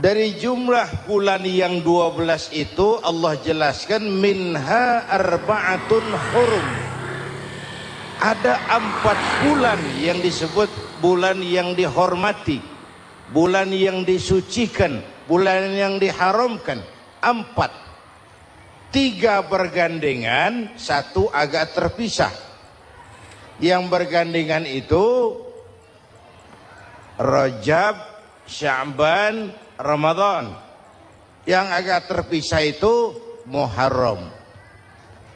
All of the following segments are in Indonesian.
Dari jumlah bulan yang 12 itu Allah jelaskan minha arba'atun hurum. Ada 4 bulan yang disebut bulan yang dihormati, bulan yang disucikan, bulan yang diharamkan. 4, 3 bergandengan, 1 agak terpisah. Yang bergandengan itu Rajab, Sya'ban, Ramadan. Yang agak terpisah itu Muharram.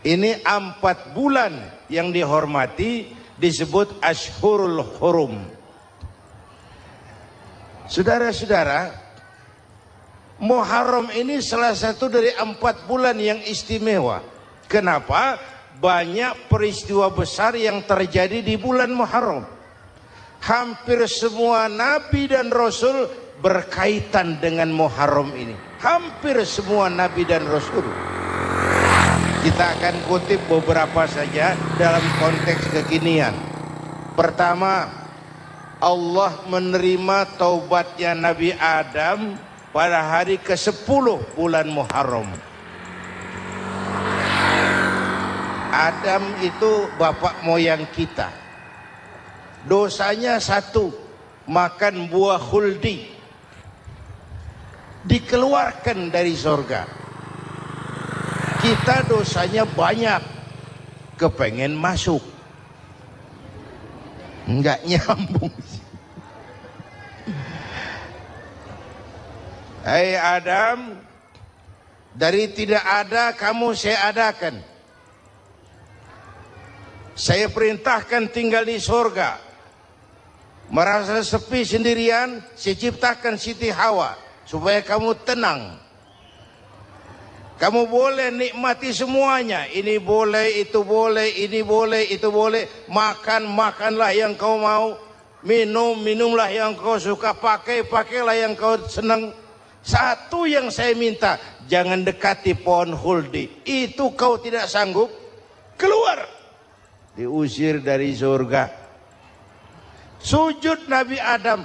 Ini 4 bulan yang dihormati disebut Ashhurul Hurum. Saudara-saudara, Muharram ini salah satu dari 4 bulan yang istimewa. Kenapa? Banyak peristiwa besar yang terjadi di bulan Muharram. Hampir semua nabi dan rasul berkaitan dengan Muharram ini. Hampir semua nabi dan rasul. Kita akan kutip beberapa saja dalam konteks kekinian. Pertama, Allah menerima taubatnya Nabi Adam pada hari ke-10 bulan Muharram. Adam itu bapak moyang kita. Dosanya 1, makan buah khuldi, dikeluarkan dari surga. Kita dosanya banyak, kepengen masuk, nggak nyambung. Hai Adam, dari tidak ada kamu saya adakan. Saya perintahkan tinggal di surga. Merasa sepi sendirian, saya ciptakan Siti Hawa supaya kamu tenang. Kamu boleh nikmati semuanya. Ini boleh, itu boleh, ini boleh, itu boleh. Makan, makanlah yang kau mau. Minum, minumlah yang kau suka. Pakai, pakailah yang kau senang. Satu yang saya minta, jangan dekati pohon khuldi. Itu kau tidak sanggup, keluar. Diusir dari surga. Sujud Nabi Adam,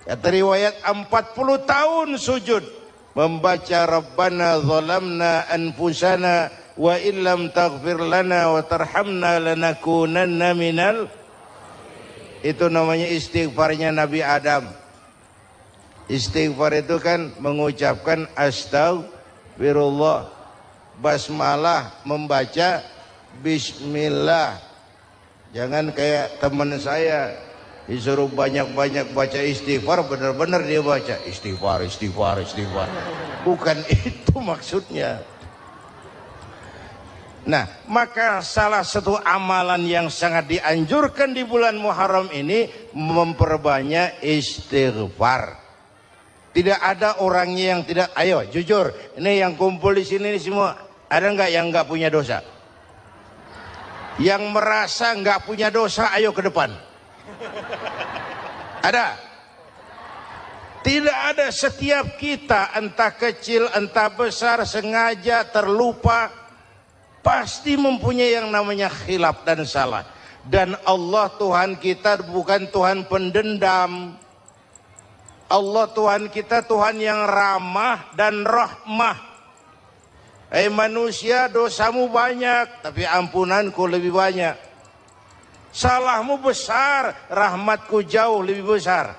kata riwayat 40 tahun sujud, membaca Rabbana zalamna anfusana wa illam taghfir lana wa tarhamna lanakunanna minal. Itu namanya istighfarnya Nabi Adam. Istighfar itu kan mengucapkan astagfirullah, basmalah, membaca bismillah. Jangan kayak teman saya disuruh banyak-banyak baca istighfar, benar-benar dia baca istighfar, istighfar, istighfar. Bukan itu maksudnya. Nah, maka salah satu amalan yang sangat dianjurkan di bulan Muharram ini memperbanyak istighfar. Tidak ada orangnya yang tidak. Ayo jujur, ini yang kumpul di sini semua, ada nggak yang nggak punya dosa? Yang merasa nggak punya dosa, ayo ke depan. Ada? Tidak ada. Setiap kita, entah kecil entah besar, sengaja terlupa, pasti mempunyai yang namanya khilaf dan salah. Dan Allah Tuhan kita bukan Tuhan pendendam. Allah Tuhan kita Tuhan yang ramah dan rahmah. Manusia, dosamu banyak, tapi ampunanku lebih banyak. Salahmu besar, rahmatku jauh lebih besar.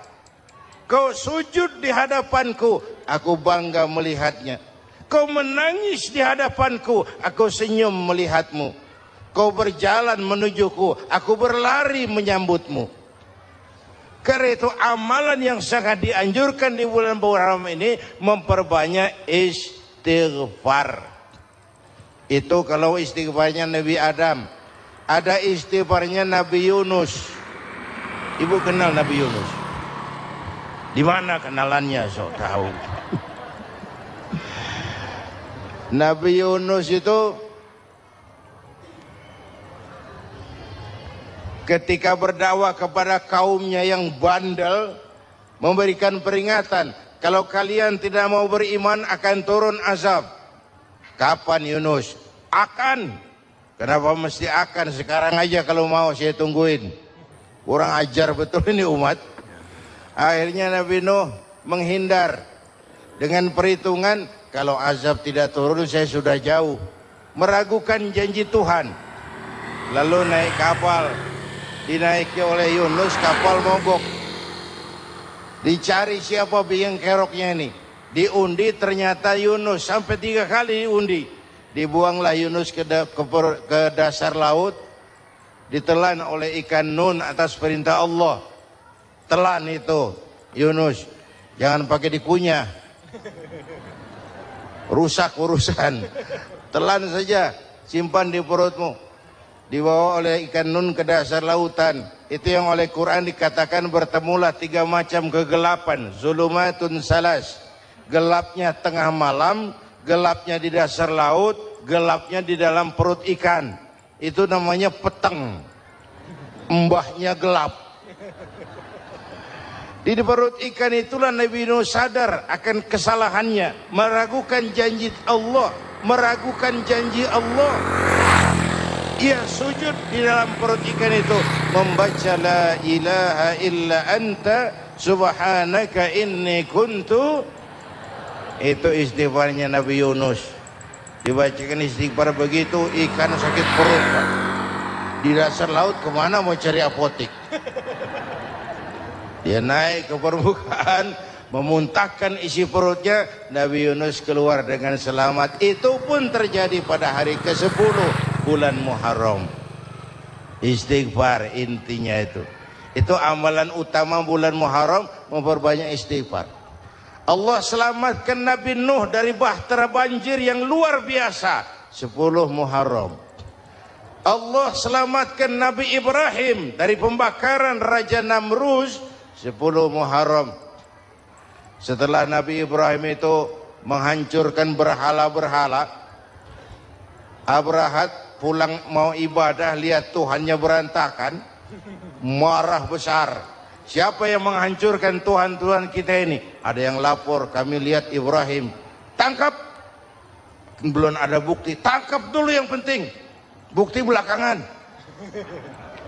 Kau sujud di hadapanku, aku bangga melihatnya. Kau menangis di hadapanku, aku senyum melihatmu. Kau berjalan menujuku, aku berlari menyambutmu. Karena itu amalan yang sangat dianjurkan di bulan Muharram ini memperbanyak istighfar. Itu kalau istighfarnya Nabi Adam. Ada istighfarnya Nabi Yunus. Ibu kenal Nabi Yunus? Di mana kenalannya? Sok tahu. Nabi Yunus itu ketika berdakwah kepada kaumnya yang bandel, memberikan peringatan, kalau kalian tidak mau beriman akan turun azab. Kapan Yunus? Akan. Kenapa mesti akan? Sekarang aja kalau mau saya tungguin. Kurang ajar betul ini umat. Akhirnya Nabi Nuh menghindar. dengan perhitungan kalau azab tidak turun saya sudah jauh, meragukan janji Tuhan. Lalu naik kapal, dinaiki oleh Yunus, kapal mogok. Dicari siapa biang keroknya ini, diundi ternyata Yunus, sampai 3 kali diundi. Dibuanglah Yunus ke dasar laut, ditelan oleh ikan Nun atas perintah Allah. Telan itu Yunus, jangan pakai dikunyah, rusak urusan. Telan saja, simpan di perutmu. Dibawa oleh ikan Nun ke dasar lautan. Itu yang oleh Quran dikatakan bertemulah 3 macam kegelapan. Zulumatun salas, gelapnya tengah malam, gelapnya di dasar laut, gelapnya di dalam perut ikan. Itu namanya peteng, mbahnya gelap. Di perut ikan itulah Nabi Nuh sadar akan kesalahannya, meragukan janji Allah, meragukan janji Allah. Ia sujud di dalam perut ikan itu, membaca la ilaha illa anta subhanaka inni kuntu. Itu istighfarnya Nabi Yunus. Dibacakan istighfar begitu, ikan sakit perut, Pak. Di dasar laut kemana mau cari apotik? Dia naik ke permukaan, memuntahkan isi perutnya. Nabi Yunus keluar dengan selamat. Itu pun terjadi pada hari ke-10 bulan Muharram. Istighfar intinya itu. Itu amalan utama bulan Muharram, memperbanyak istighfar. Allah selamatkan Nabi Nuh dari bahtera banjir yang luar biasa 10 Muharram. Allah selamatkan Nabi Ibrahim dari pembakaran Raja Namrus 10 Muharram. Setelah Nabi Ibrahim itu menghancurkan berhala-berhala, Abrahat pulang mau ibadah, lihat Tuhannya berantakan, marah besar. Siapa yang menghancurkan Tuhan-Tuhan kita ini? Ada yang lapor, kami lihat Ibrahim. Tangkap. Belum ada bukti, tangkap dulu yang penting. Bukti belakangan.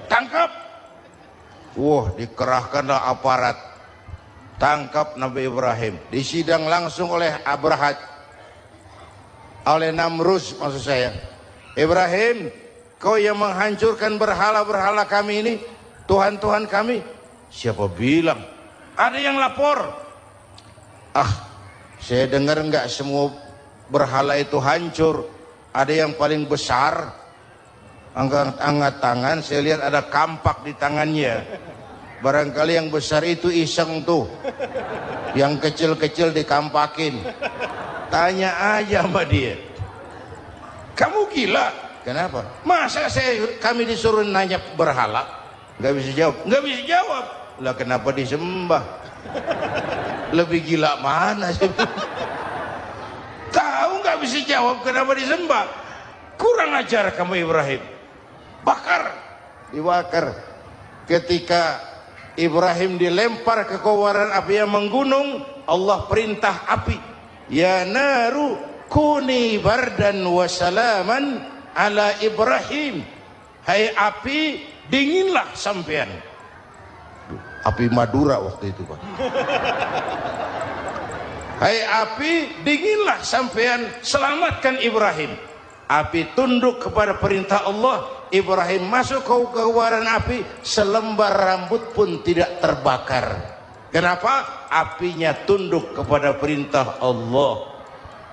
Tangkap. Wah, dikerahkanlah aparat. Tangkap Nabi Ibrahim. Disidang langsung oleh Abrahat, oleh Namrus maksud saya. Ibrahim, kau yang menghancurkan berhala-berhala kami ini, Tuhan-Tuhan kami. Siapa bilang? Ada yang lapor. Saya dengar enggak semua berhala itu hancur. Ada yang paling besar, angkat tangan, saya lihat ada kampak di tangannya. Barangkali yang besar itu iseng tuh, yang kecil-kecil dikampakin. Tanya aja sama dia, kamu gila? Kenapa? Masa kami disuruh nanya berhala? Nggak bisa jawab. Nggak bisa jawab. Lah kenapa disembah? Lebih gila mana sih? Tahu nggak bisa jawab kenapa disembah? Kurang ajar kamu Ibrahim. Bakar, dibakar. Ketika Ibrahim dilempar ke kobaran api yang menggunung, Allah perintah api, ya naru kuni bardan wa salaman ala Ibrahim. Hai api, dinginlah sampean. Api Madura waktu itu, Pak. Hai api, dinginlah sampean, selamatkan Ibrahim. Api tunduk kepada perintah Allah. Ibrahim masuk ke kobaran api, selembar rambut pun tidak terbakar. Kenapa? Apinya tunduk kepada perintah Allah.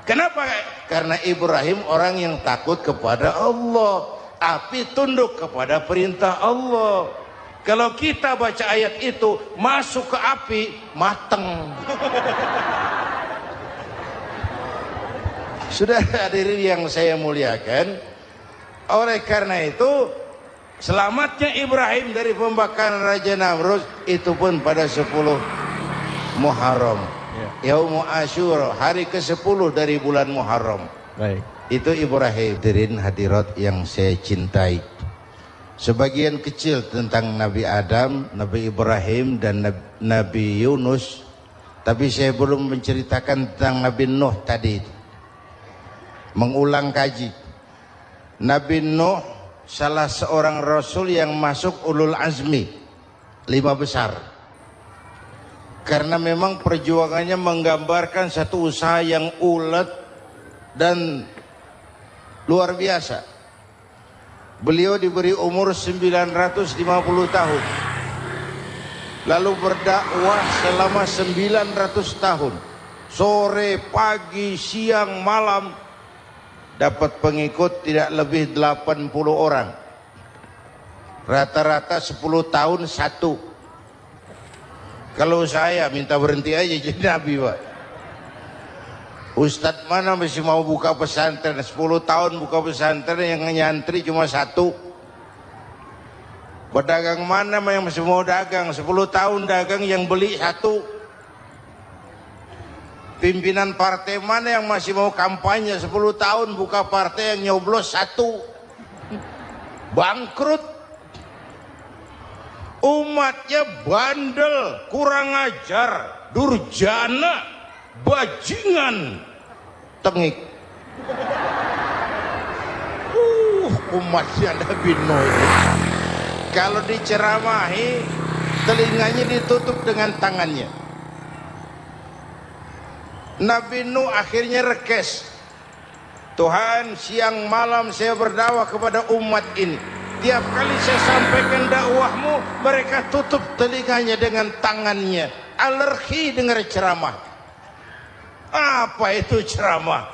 Kenapa? Karena Ibrahim orang yang takut kepada Allah. Api tunduk kepada perintah Allah. Kalau kita baca ayat itu, masuk ke api, mateng. Sudah hadirin yang saya muliakan, oleh karena itu selamatnya Ibrahim dari pembakaran Raja Namrus itu pun pada 10 Muharram. Yaumu Asyura, hari ke-10 dari bulan Muharram. Baik. Itu Ibrahim. Hadirin hadirat yang saya cintai, sebagian kecil tentang Nabi Adam, Nabi Ibrahim dan Nabi Yunus, tapi saya belum menceritakan tentang Nabi Nuh tadi. Mengulang kaji. Nabi Nuh salah seorang rasul yang masuk ulul azmi 5 besar. Karena memang perjuangannya menggambarkan satu usaha yang ulet dan luar biasa. Beliau diberi umur 950 tahun, lalu berdakwah selama 900 tahun, sore, pagi, siang, malam, dapat pengikut tidak lebih 80 orang, rata-rata 10 tahun satu. Kalau saya minta berhenti aja jadi nabi, Pak. Ustadz mana masih mau buka pesantren, 10 tahun buka pesantren, yang nyantri cuma satu. Pedagang mana yang masih mau dagang, 10 tahun dagang yang beli satu. Pimpinan partai mana yang masih mau kampanye, 10 tahun buka partai, yang nyoblos satu. Bangkrut. Umatnya bandel, kurang ajar, durjana, bajingan, tengik. Umatnya Nabi Nuh. Kalau diceramahi, telinganya ditutup dengan tangannya. Nabi Nuh akhirnya rekes. Tuhan, siang malam saya berdakwah kepada umat ini. Tiap kali saya sampaikan dakwahmu, mereka tutup telinganya dengan tangannya. Alergi dengar ceramah. Apa itu ceramah?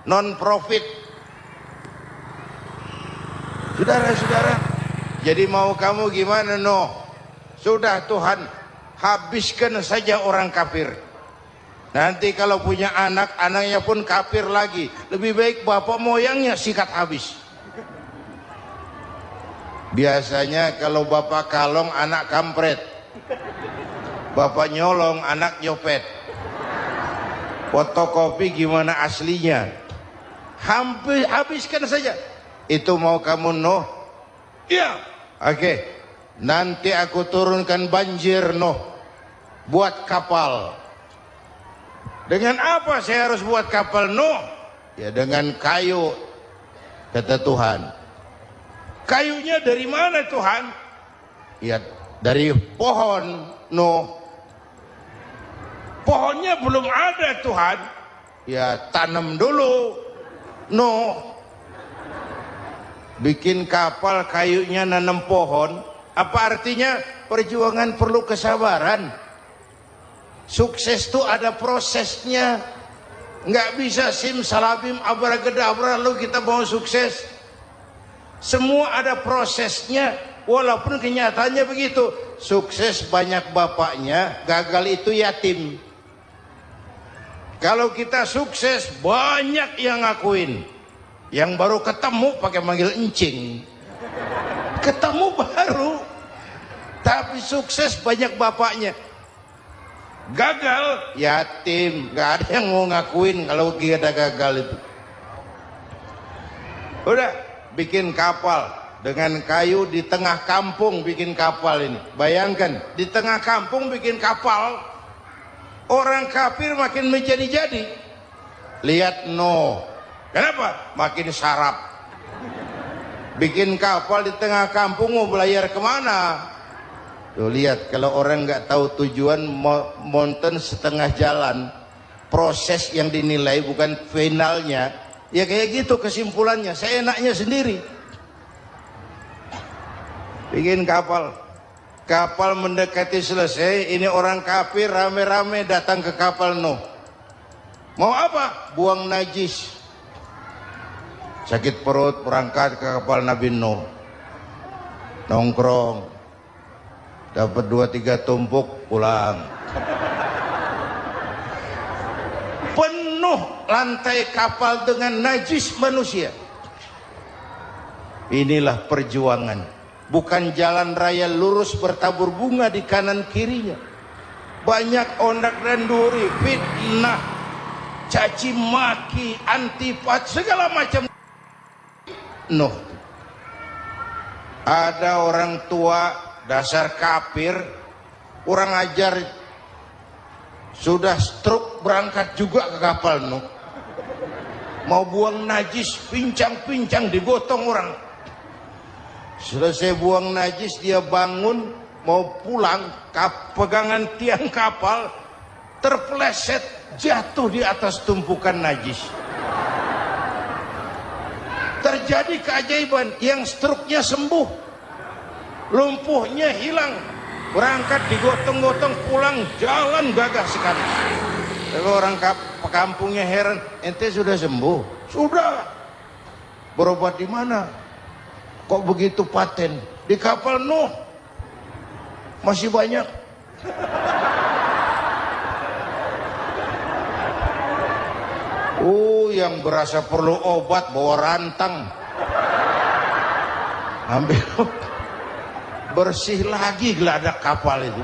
Non profit. Saudara-saudara, jadi mau kamu gimana, no? Sudah Tuhan, habiskan saja orang kafir. Nanti kalau punya anak, anaknya pun kafir lagi. Lebih baik bapak moyangnya sikat habis. Biasanya kalau bapak kalong, anak kampret. Bapak nyolong, anak nyopet. Fotokopi gimana aslinya? Hampir habiskan saja. Itu mau kamu, Nuh? Iya. Oke. Nanti aku turunkan banjir, Nuh. Buat kapal. Dengan apa saya harus buat kapal, Nuh? Ya dengan kayu, kata Tuhan. Kayunya dari mana, Tuhan? Ya dari pohon, Nuh. Pohonnya belum ada, Tuhan. Ya tanam dulu, Nuh. Bikin kapal, kayunya nanam pohon. Apa artinya? Perjuangan perlu kesabaran. Sukses itu ada prosesnya. Nggak bisa simsalabim abracadabra lalu kita mau sukses. Semua ada prosesnya. Walaupun kenyataannya begitu. Sukses banyak bapaknya, gagal itu yatim. Kalau kita sukses banyak yang ngakuin. Yang baru ketemu pakai manggil encing. Ketemu baru. Tapi sukses banyak bapaknya. Gagal yatim, gak ada yang mau ngakuin kalau kita gagal itu. Udah bikin kapal dengan kayu di tengah kampung, bikin kapal ini. Bayangkan di tengah kampung bikin kapal, orang kafir makin menjadi-jadi. Lihat Nuh, kenapa? Makin sarap. Bikin kapal di tengah kampung, mau belayar kemana? Tuh lihat, kalau orang nggak tahu tujuan, mountain setengah jalan, proses yang dinilai bukan finalnya, ya kayak gitu kesimpulannya. Saya enaknya sendiri. Bikin kapal, kapal mendekati selesai, ini orang kafir rame-rame datang ke kapal Nuh. Mau apa? Buang najis. Sakit perut, berangkat ke kapal Nabi Nuh. Nongkrong. Dapat 2-3 tumpuk, pulang. Penuh lantai kapal dengan najis manusia. Inilah perjuangan. Bukan jalan raya lurus bertabur bunga di kanan kirinya. Banyak ondak dan duri, fitnah, caci maki, antipat, segala macam. Nuh. Ada orang tua dasar kafir, kurang ajar, sudah stroke berangkat juga ke kapal Nuh. Mau buang najis, pincang-pincang digotong orang. Selesai buang najis, dia bangun, mau pulang, pegangan tiang kapal terpeleset jatuh di atas tumpukan najis. Terjadi keajaiban, yang struknya sembuh, lumpuhnya hilang, berangkat digotong-gotong pulang, jalan gagah sekali. Lalu orang kampungnya heran, ente sudah sembuh? Sudah. Berobat di mana? Kok begitu paten? Di kapal Nuh. Masih banyak. Yang berasa perlu obat bawa rantang, ambil bersih lagi geladak kapal itu.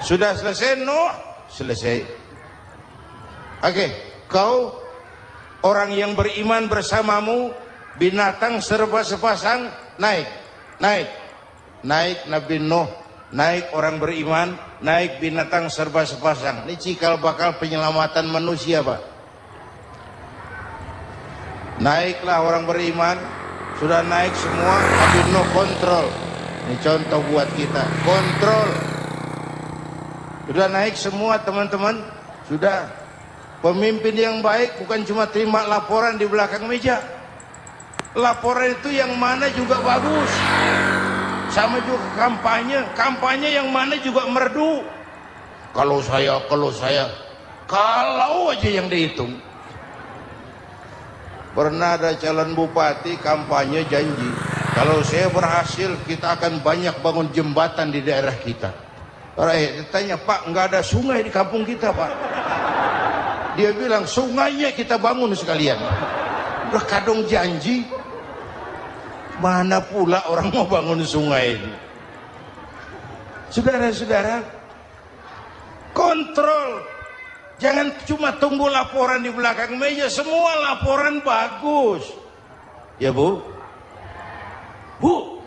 Sudah selesai Nuh? Selesai. Oke, kau orang yang beriman bersamamu, binatang serba sepasang, naik Nabi Nuh, naik orang beriman, naik binatang serba sepasang. Ini cikal bakal penyelamatan manusia, Pak. Naiklah orang beriman, sudah naik semua, Nabi Nuh kontrol. Ini contoh buat kita, kontrol. Sudah naik semua teman-teman, sudah. Pemimpin yang baik bukan cuma terima laporan di belakang meja. Laporan itu yang mana juga bagus. Sama juga kampanye yang mana juga merdu. Kalau aja yang dihitung. Pernah ada calon bupati kampanye janji, kalau saya berhasil kita akan banyak bangun jembatan di daerah kita. Orang ditanya, Pak, nggak ada sungai di kampung kita, Pak. Dia bilang, sungainya kita bangun sekalian. Udah kadung janji, mana pula orang mau bangun sungai ini. Saudara-saudara, kontrol. Jangan cuma tunggu laporan di belakang meja, semua laporan bagus. Ya Bu? Bu?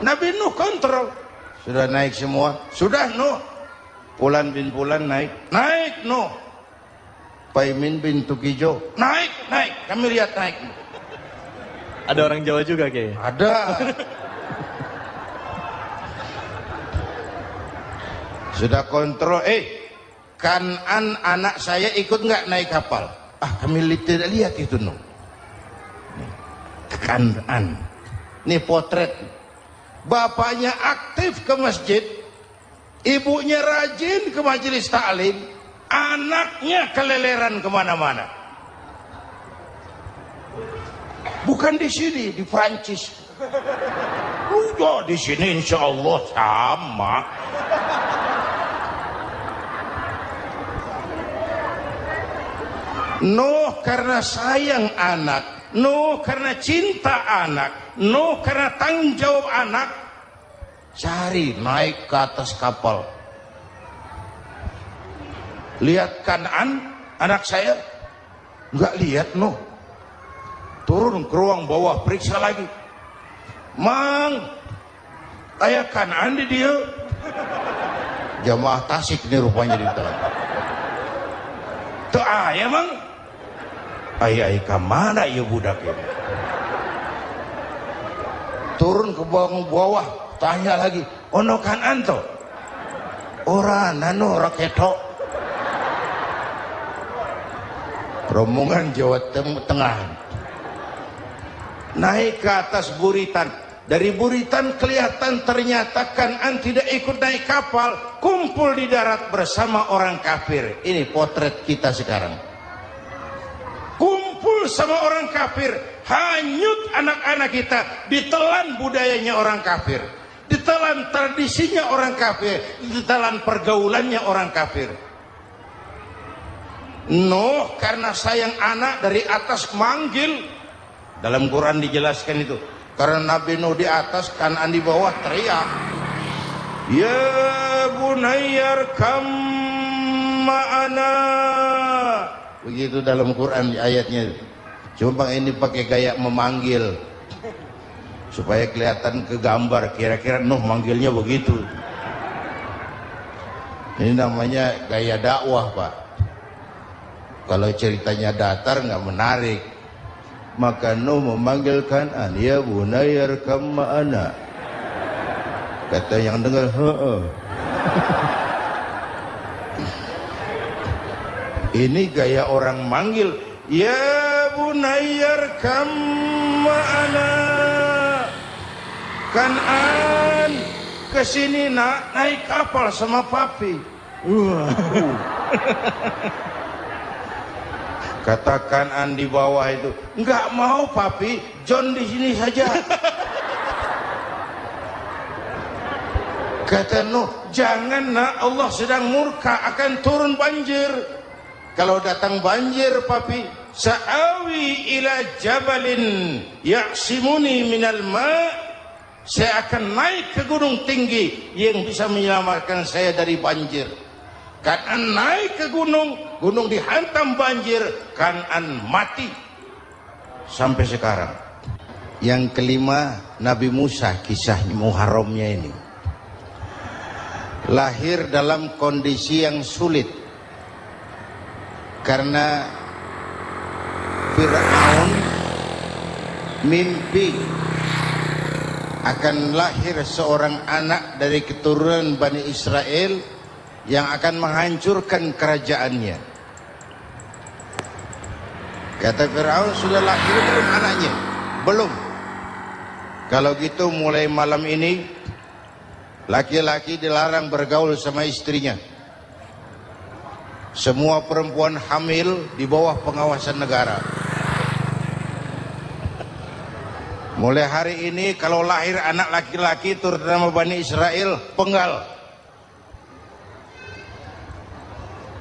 Nabi Nuh kontrol. Sudah naik semua? Sudah Nuh. Pulan bin Pulan naik. Naik Nuh. Paimin bin Tukijo. Naik. Kami lihat naik. Ada orang Jawa juga kayaknya. Ada. Sudah kontrol. Kanan anak saya ikut nggak naik kapal? Kami tidak lihat itu Nuh. Kanan. Ini potret. Bapaknya aktif ke masjid, ibunya rajin ke majelis taklim, anaknya keleleran kemana-mana. Bukan di sini, di Prancis. Udah di sini insya Allah sama. Nuh karena sayang anak, Nuh karena cinta anak, Nuh karena tanggung jawab anak, cari naik ke atas kapal. Lihat Kanan, anak saya, nggak lihat Nuh. Turun ke ruang bawah, periksa lagi. Mang, ayah Kanan di dia. Jamaah Tasik nih rupanya di dalam. Tuh ayah Mang. Ayah kemana ya budak ya? Turun ke bawah, tanya lagi, ono Kanan to? Ora nano raketo. Rombongan Jawa Tengah naik ke atas buritan. Dari buritan kelihatan ternyata Kanan tidak ikut naik kapal, kumpul di darat bersama orang kafir. Ini potret kita sekarang. Kumpul sama orang kafir, hanyut anak-anak kita, ditelan budayanya orang kafir, ditelan tradisinya orang kafir, ditelan pergaulannya orang kafir. Nuh karena sayang anak dari atas manggil. Dalam Quran dijelaskan itu. Karena Nabi Nuh di atas, Kanan di bawah, teriak, ya bunayyar kam ma'ana. Begitu dalam Quran ayatnya. Cuma ini pakai gaya memanggil supaya kelihatan kegambar, kira-kira Nuh manggilnya begitu. Ini namanya gaya dakwah, Pak. Kalau ceritanya datar nggak menarik. maka Nuh memanggil Kan'an, ya bunayya irkam ma'ana. Kata yang dengar, ini gaya orang manggil, ya bunayya irkam ma'ana. Kan'an, kesini nak, naik kapal sama papi. Kata Kan'an di bawah itu, enggak mau papi, John di sini saja. Kata Nuh, jangan nak, Allah sedang murka, akan turun banjir. Kalau datang banjir papi, sa'awi ila jabalin ya'simuni minal ma', saya akan naik ke gunung tinggi yang bisa menyelamatkan saya dari banjir. Kan'an naik ke gunung, gunung dihantam banjir, Kan'an mati sampai sekarang. Yang kelima, Nabi Musa, kisah Muharramnya ini. Lahir dalam kondisi yang sulit karena Fir'aun mimpi akan lahir seorang anak dari keturunan Bani Israel yang akan menghancurkan kerajaannya. Kata Fir'aun, sudah lahir belum anaknya? Belum. Kalau gitu mulai malam ini laki-laki dilarang bergaul sama istrinya. Semua perempuan hamil di bawah pengawasan negara. Mulai hari ini kalau lahir anak laki-laki terutama Bani Israel, penggal.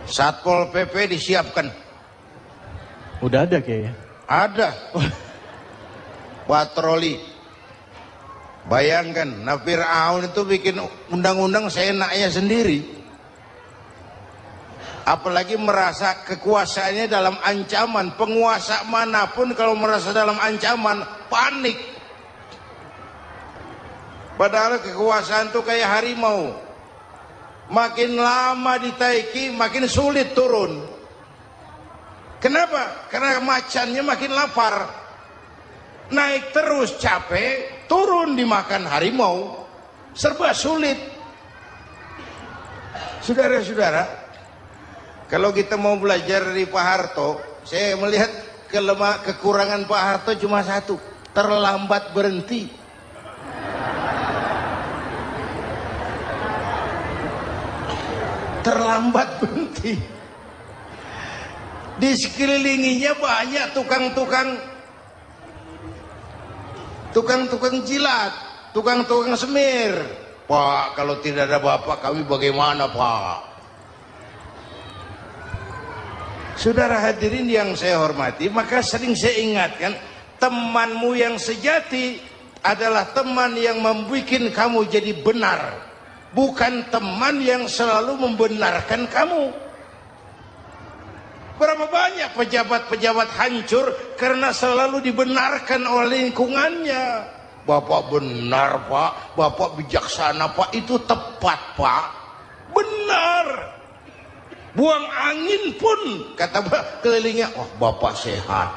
Satpol PP disiapkan. Udah ada kayaknya. Ada. Patroli. Bayangkan, nah Fir'aun itu bikin undang-undang seenaknya sendiri. Apalagi merasa kekuasaannya dalam ancaman. Penguasa manapun kalau merasa dalam ancaman, panik. Padahal kekuasaan itu kayak harimau. Makin lama ditaiki, makin sulit turun. Kenapa? Karena macannya makin lapar. Naik terus capek, turun dimakan harimau. Serba sulit. Saudara-saudara, kalau kita mau belajar dari Pak Harto, saya melihat kekurangan Pak Harto cuma satu, terlambat berhenti. Terlambat berhenti. Di sekelilinginya banyak tukang jilat, tukang semir. Pak, kalau tidak ada bapak kami bagaimana, Pak? Saudara hadirin yang saya hormati, maka sering saya ingatkan, temanmu yang sejati adalah teman yang membuat kamu jadi benar, bukan teman yang selalu membenarkan kamu. Berapa banyak pejabat-pejabat hancur karena selalu dibenarkan oleh lingkungannya. Bapak benar, Pak. Bapak bijaksana, Pak. Itu tepat, Pak. Benar. Buang angin pun, kata kelilingnya, oh Bapak sehat.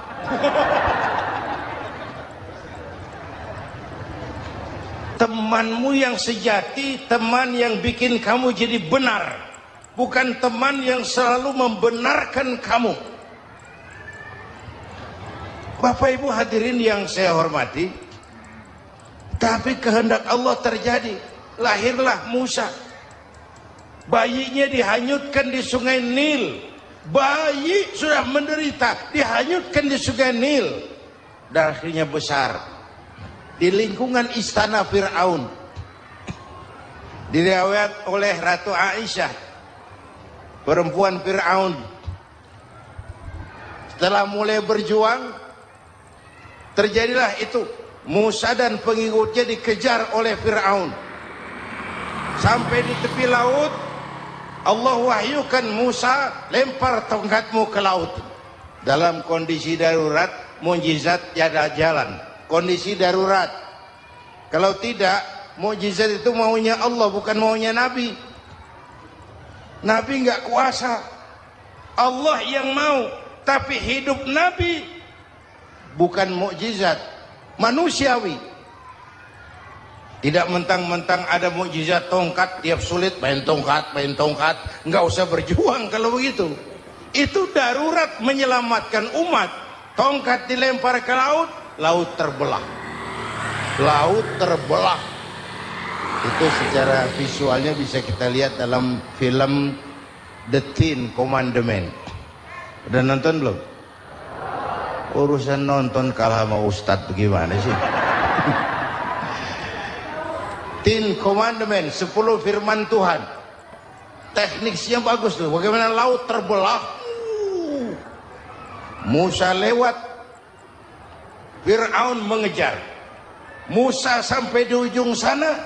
Temanmu yang sejati, teman yang bikin kamu jadi benar, bukan teman yang selalu membenarkan kamu. Bapak Ibu hadirin yang saya hormati, tapi kehendak Allah terjadi. Lahirlah Musa. Bayinya dihanyutkan di sungai Nil. Bayi sudah menderita, dihanyutkan di sungai Nil. Dan akhirnya besar di lingkungan istana Fir'aun. Diriwayat oleh Ratu Aisyah, perempuan Fir'aun, setelah mulai berjuang, terjadilah itu. Musa dan pengikutnya dikejar oleh Fir'aun. Sampai di tepi laut, Allah wahyukan Musa, lempar tongkatmu ke laut. Dalam kondisi darurat, mukjizat tiada jalan. Kondisi darurat. Kalau tidak, mukjizat itu maunya Allah, bukan maunya Nabi. Nabi nggak kuasa, Allah yang mau. Tapi hidup Nabi bukan mukjizat, manusiawi. Tidak mentang-mentang ada mukjizat tongkat, tiap sulit main tongkat, nggak usah berjuang kalau begitu. Itu darurat menyelamatkan umat. Tongkat dilempar ke laut, laut terbelah. Laut terbelah. Itu secara visualnya bisa kita lihat dalam film The Ten Commandments. Udah nonton belum? Urusan nonton kalah sama Ustadz bagaimana sih? Ten Commandments, 10 firman Tuhan. Tekniknya bagus tuh. Bagaimana laut terbelah. Musa lewat. Fir'aun mengejar. Musa sampai di ujung sana.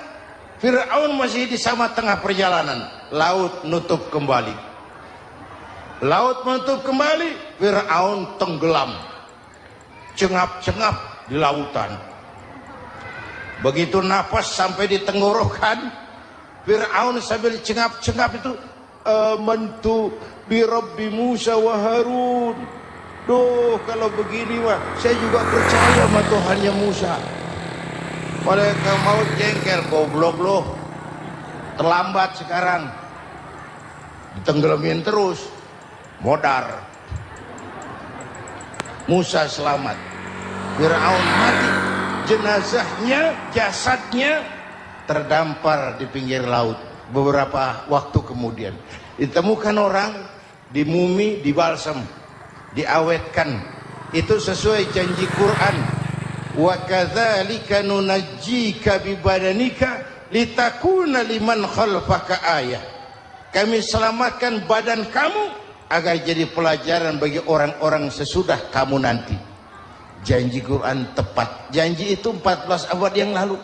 Fir'aun masih di sama tengah perjalanan. Laut nutup kembali. Laut menutup kembali. Fir'aun tenggelam. Cengap-cengap di lautan. Begitu napas sampai di tenggorokan, Fir'aun sambil cengap-cengap itu, amantu bi Rabbi Musa wa Harun. Duh, kalau begini mah saya juga percaya sama Tuhannya Musa. Mereka mau jengkel, goblok loh. Terlambat sekarang. Ditenggelamin terus. Modar. Musa selamat. Fir'aun mati. Jenazahnya, jasadnya terdampar di pinggir laut. Beberapa waktu kemudian ditemukan orang, dimumi, dibalsam, diawetkan. Itu sesuai janji Quran. Wa kadzalika nunajjika bi badanika litakuna liman khalfaka ayah. Kami selamatkan badan kamu agar jadi pelajaran bagi orang-orang sesudah kamu nanti. Janji Quran tepat. Janji itu 14 abad yang lalu.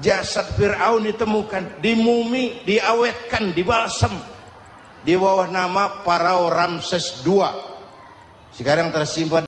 Jasad Fir'aun ditemukan, dimumi, diawetkan, dibalsam di bawah nama Pharao Ramses II. Sekarang tersimpan